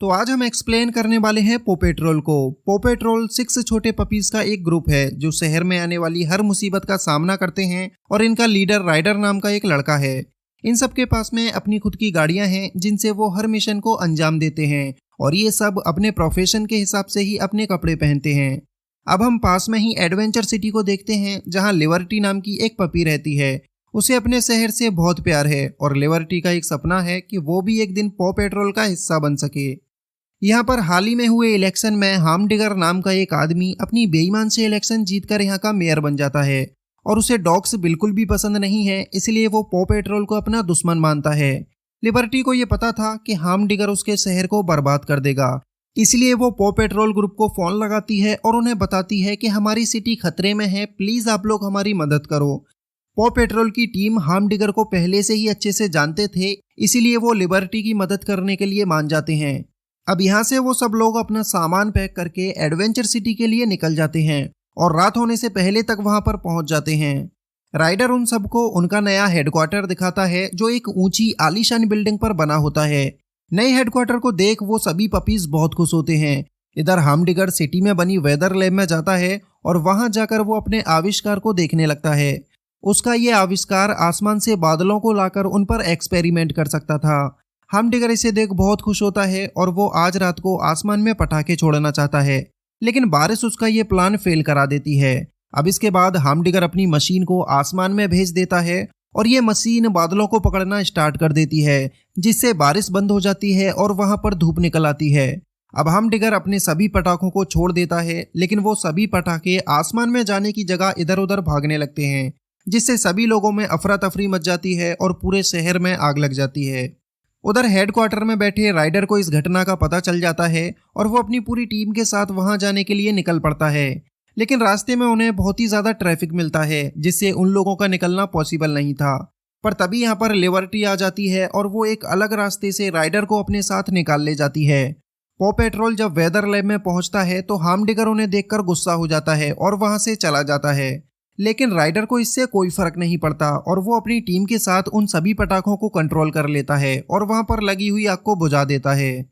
तो आज हम एक्सप्लेन करने वाले हैं पॉ पेट्रोल को। पॉ पेट्रोल 6 छोटे पपीज का एक ग्रुप है जो शहर में आने वाली हर मुसीबत का सामना करते हैं और इनका लीडर राइडर नाम का एक लड़का है। इन सब के पास में अपनी खुद की गाड़ियां हैं जिनसे वो हर मिशन को अंजाम देते हैं और ये सब अपने प्रोफेशन के हिसाब से ही अपने कपड़े पहनते हैं। अब हम पास में ही एडवेंचर सिटी को देखते हैं जहाँ लिबर्टी नाम की एक पपी रहती है। उसे अपने शहर से बहुत प्यार है और लिबर्टी का एक सपना है कि वो भी एक दिन पॉ पेट्रोल का हिस्सा बन सके। यहाँ पर हाल ही में हुए इलेक्शन में हामडिगर नाम का एक आदमी अपनी बेईमान से इलेक्शन जीतकर यहाँ का मेयर बन जाता है और उसे डॉग्स बिल्कुल भी पसंद नहीं है, इसलिए वो पॉ पेट्रोल को अपना दुश्मन मानता है। लिबर्टी को ये पता था कि हामडिगर उसके शहर को बर्बाद कर देगा, इसलिए वो पॉ पेट्रोल ग्रुप को फोन लगाती है और उन्हें बताती है कि हमारी सिटी खतरे में है, प्लीज आप लोग हमारी मदद करो। पॉ पेट्रोल की टीम हामडिगर को पहले से ही अच्छे से जानते थे, इसीलिए वो लिबर्टी की मदद करने के लिए मान जाते हैं। अब यहाँ से वो सब लोग अपना सामान पैक करके एडवेंचर सिटी के लिए निकल जाते हैं और रात होने से पहले तक वहां पर पहुंच जाते हैं। राइडर उन सबको उनका नया हेडक्वार्टर दिखाता है जो एक ऊंची आलीशान बिल्डिंग पर बना होता है। नए हेडक्वार्टर को देख वो सभी पपीज बहुत खुश होते हैं। इधर हामडिगर सिटी में बनी वेदर लैब में जाता है और वहां जाकर वो अपने आविष्कार को देखने लगता है। उसका ये आविष्कार आसमान से बादलों को लाकर उन पर एक्सपेरिमेंट कर सकता था। हामडिगर इसे देख बहुत खुश होता है और वो आज रात को आसमान में पटाखे छोड़ना चाहता है, लेकिन बारिश उसका ये प्लान फेल करा देती है। अब इसके बाद हामडिगर अपनी मशीन को आसमान में भेज देता है और ये मशीन बादलों को पकड़ना स्टार्ट कर देती है, जिससे बारिश बंद हो जाती है और वहां पर धूप निकल आती है। अब हामडिगर अपने सभी पटाखों को छोड़ देता है, लेकिन वो सभी पटाखे आसमान में जाने की जगह इधर उधर भागने लगते हैं, जिससे सभी लोगों में अफरा तफरी मच जाती है और पूरे शहर में आग लग जाती है। उधर हेडक्वार्टर में बैठे राइडर को इस घटना का पता चल जाता है और वो अपनी पूरी टीम के साथ वहां जाने के लिए निकल पड़ता है, लेकिन रास्ते में उन्हें बहुत ही ज्यादा ट्रैफिक मिलता है जिससे उन लोगों का निकलना पॉसिबल नहीं था। पर तभी यहाँ पर लिबर्टी आ जाती है और वो एक अलग रास्ते से राइडर को अपने साथ निकाल ले जाती है। पॉ पेट्रोल जब वेदर लैब में पहुंचता है तो हामडिगर उन्हें देखकर गुस्सा हो जाता है और वहां से चला जाता है, लेकिन राइडर को इससे कोई फर्क नहीं पड़ता और वो अपनी टीम के साथ उन सभी पटाखों को कंट्रोल कर लेता है और वहां पर लगी हुई आग को बुझा देता है।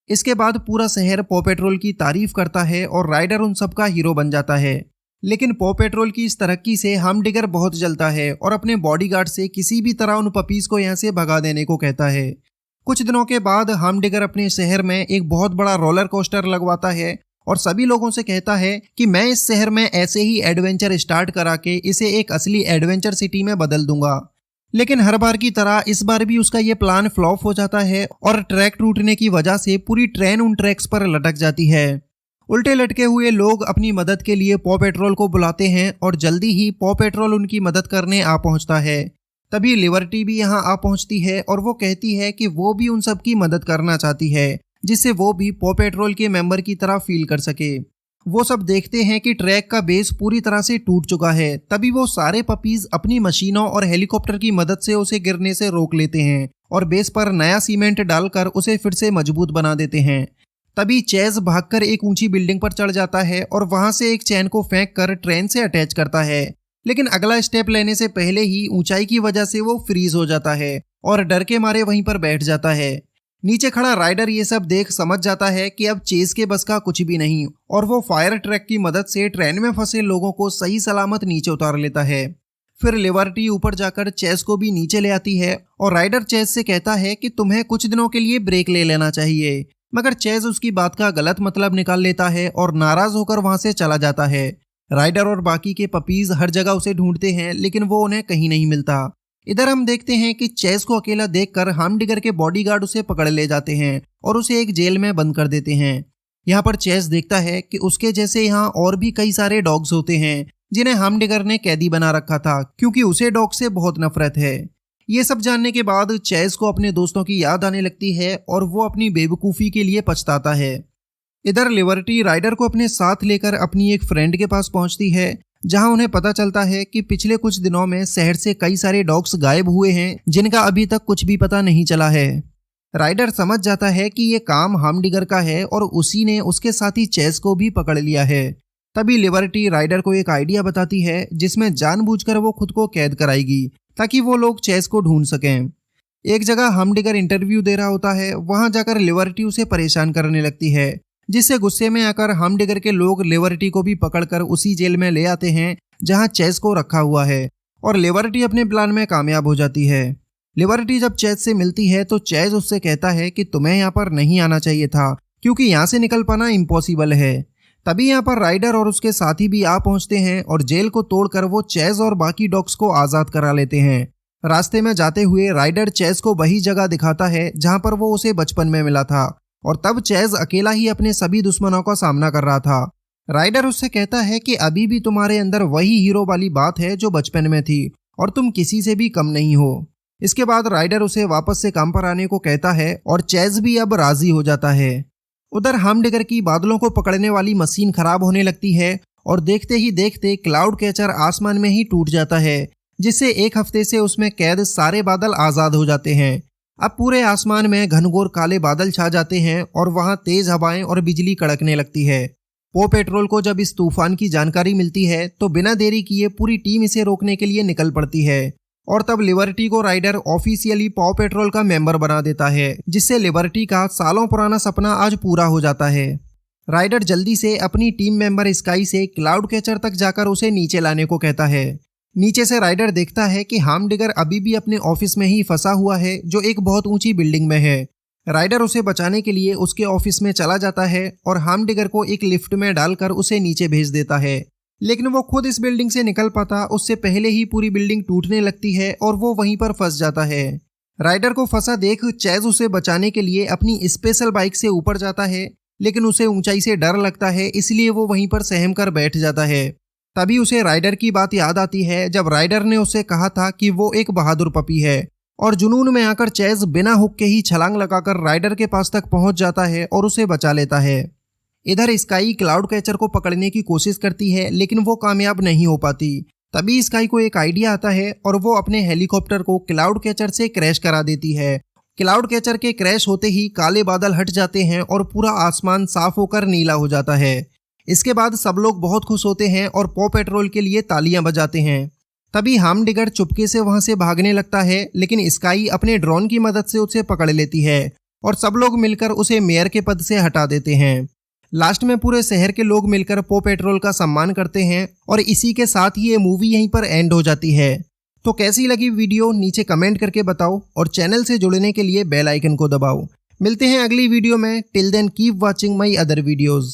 इसके बाद पूरा शहर पॉ पेट्रोल की तारीफ करता है और राइडर उन सबका हीरो बन जाता है। लेकिन पॉ पेट्रोल की इस तरक्की से हामडिगर बहुत जलता है और अपने बॉडीगार्ड से किसी भी तरह उन पपीज को यहाँ से भगा देने को कहता है। कुछ दिनों के बाद हामडिगर अपने शहर में एक बहुत बड़ा रोलर कोस्टर लगवाता है और सभी लोगों से कहता है कि मैं इस शहर में ऐसे ही एडवेंचर स्टार्ट करा के इसे एक असली एडवेंचर सिटी में बदल दूंगा। लेकिन हर बार की तरह इस बार भी उसका ये प्लान फ्लॉप हो जाता है और ट्रैक टूटने की वजह से पूरी ट्रेन उन ट्रैक्स पर लटक जाती है। उल्टे लटके हुए लोग अपनी मदद के लिए पॉ पेट्रोल को बुलाते हैं और जल्दी ही पॉ पेट्रोल उनकी मदद करने आ पहुंचता है। तभी लिबर्टी भी यहाँ आ पहुंचती है और वो कहती है कि वो भी उन सब की मदद करना चाहती है, जिससे वो भी पॉ पेट्रोल के मेंबर की तरह फील कर सके। वो सब देखते हैं कि ट्रैक का बेस पूरी तरह से टूट चुका है। तभी वो सारे पपीज अपनी मशीनों और हेलीकॉप्टर की मदद से उसे गिरने से रोक लेते हैं और बेस पर नया सीमेंट डालकर उसे फिर से मजबूत बना देते हैं। तभी चेज भागकर एक ऊंची बिल्डिंग पर चढ़ जाता है और वहां से एक चैन को फेंक कर ट्रेन से अटैच करता है, लेकिन अगला स्टेप लेने से पहले ही ऊंचाई की वजह से वो फ्रीज हो जाता है और डर के मारे वहीं पर बैठ जाता है। नीचे खड़ा राइडर ये सब देख समझ जाता है कि अब चेज के बस का कुछ भी नहीं और वो फायर ट्रक की मदद से ट्रेन में फंसे लोगों को सही सलामत नीचे उतार लेता है। फिर लिबर्टी ऊपर जाकर चेज को भी नीचे ले आती है और राइडर चेज से कहता है कि तुम्हें कुछ दिनों के लिए ब्रेक ले लेना चाहिए, मगर चेज उसकी बात का गलत मतलब निकाल लेता है और नाराज होकर वहां से चला जाता है। राइडर और बाकी के पपीज हर जगह उसे ढूंढते हैं, लेकिन वो उन्हें कहीं नहीं मिलता। इधर हम देखते हैं कि चेज को अकेला देखकर हामडिगर के बॉडीगार्ड उसे पकड़ ले जाते हैं और उसे एक जेल में बंद कर देते हैं। यहाँ पर चेज देखता है कि उसके जैसे यहाँ और भी कई सारे डॉग्स होते हैं जिन्हें हामडिगर ने कैदी बना रखा था, क्योंकि उसे डॉग से बहुत नफरत है। ये सब जानने के बाद चेज को अपने दोस्तों की याद आने लगती है और वो अपनी बेवकूफ़ी के लिए पछताता है। इधर लिबर्टी राइडर को अपने साथ लेकर अपनी एक फ्रेंड के पास पहुंचती है, जहां उन्हें पता चलता है कि पिछले कुछ दिनों में शहर से कई सारे डॉग्स गायब हुए हैं जिनका अभी तक कुछ भी पता नहीं चला है। राइडर समझ जाता है कि ये काम हामडिगर का है और उसी ने उसके साथी चेज को भी पकड़ लिया है। तभी लिबर्टी राइडर को एक आइडिया बताती है जिसमें जानबूझकर वो खुद को कैद कराएगी ताकि वो लोग चेज को ढूंढ सकें। एक जगह हमडिगर इंटरव्यू दे रहा होता है, वहां जाकर लिबर्टी उसे परेशान करने लगती है, जिससे गुस्से में आकर हमडिगर के लोग लिबर्टी को भी पकड़कर उसी जेल में ले आते हैं जहां चेज को रखा हुआ है, और लिबर्टी अपने प्लान में कामयाब हो जाती है। लिबर्टी जब चेज से मिलती है तो चेज उससे कहता है कि तुम्हें यहाँ पर नहीं आना चाहिए था, क्योंकि यहाँ से निकल पाना इम्पॉसिबल है। तभी यहाँ पर राइडर और उसके साथी भी आ पहुंचते हैं और जेल को तोड़कर वो चेज और बाकी डॉग्स को आजाद करा लेते हैं। रास्ते में जाते हुए राइडर चेज को वही जगह दिखाता है जहां पर वो उसे बचपन में मिला था, और तब चेज अकेला ही अपने सभी दुश्मनों का सामना कर रहा था। राइडर उससे कहता है कि अभी भी तुम्हारे अंदर वही हीरो वाली बात है जो बचपन में थी, और तुम किसी से भी कम नहीं हो। इसके बाद राइडर उसे वापस से काम पर आने को कहता है और चेज भी अब राजी हो जाता है। उधर हमडिगर की बादलों को पकड़ने वाली मशीन खराब होने लगती है और देखते ही देखते क्लाउड कैचर आसमान में ही टूट जाता है, जिससे एक हफ्ते से उसमें कैद सारे बादल आजाद हो जाते हैं। अब पूरे आसमान में घनघोर काले बादल छा जाते हैं और वहां तेज हवाएं और बिजली कड़कने लगती है। पॉ पेट्रोल को जब इस तूफान की जानकारी मिलती है तो बिना देरी किए पूरी टीम इसे रोकने के लिए निकल पड़ती है, और तब लिबर्टी को राइडर ऑफिशियली पॉ पेट्रोल का मेंबर बना देता है, जिससे लिबर्टी का सालों पुराना सपना आज पूरा हो जाता है। राइडर जल्दी से अपनी टीम मेंबर स्काई से क्लाउड कैचर तक जाकर उसे नीचे लाने को कहता है। नीचे से राइडर देखता है कि हमडिगर अभी भी अपने ऑफिस में ही फंसा हुआ है, जो एक बहुत ऊंची बिल्डिंग में है। राइडर उसे बचाने के लिए उसके ऑफिस में चला जाता है और हमडिगर को एक लिफ्ट में डालकर उसे नीचे भेज देता है, लेकिन वो खुद इस बिल्डिंग से निकल पाता उससे पहले ही पूरी बिल्डिंग टूटने लगती है और वो वहीं पर फंस जाता है। राइडर को फंसा देख चेज उसे बचाने के लिए अपनी स्पेशल बाइक से ऊपर जाता है, लेकिन उसे ऊंचाई से डर लगता है, इसलिए वो वहीं पर सहम कर बैठ जाता है। तभी उसे राइडर की बात याद आती है जब राइडर ने उसे कहा था कि वो एक बहादुर पपी है, और जुनून में आकर चेज बिना हुक के ही छलांग लगाकर राइडर के पास तक पहुंच जाता है और उसे बचा लेता है। इधर स्काई क्लाउड कैचर को पकड़ने की कोशिश करती है, लेकिन वो कामयाब नहीं हो पाती। तभी स्काई को एक आइडिया आता है और वो अपने हेलीकॉप्टर को क्लाउड कैचर से क्रैश करा देती है। क्लाउड कैचर के क्रैश होते ही काले बादल हट जाते हैं और पूरा आसमान साफ होकर नीला हो जाता है। इसके बाद सब लोग बहुत खुश होते हैं और पॉ पेट्रोल के लिए तालियां बजाते हैं। तभी हमडिगर चुपके से वहां से भागने लगता है, लेकिन स्काई अपने ड्रोन की मदद से उसे पकड़ लेती है और सब लोग मिलकर उसे मेयर के पद से हटा देते हैं। लास्ट में पूरे शहर के लोग मिलकर पॉ पेट्रोल का सम्मान करते हैं और इसी के साथ ही ये मूवी यहीं पर एंड हो जाती है। तो कैसी लगी वीडियो नीचे कमेंट करके बताओ और चैनल से जुड़ने के लिए बेल आइकन को दबाओ। मिलते हैं अगली वीडियो में। Till then keep watching my other videos.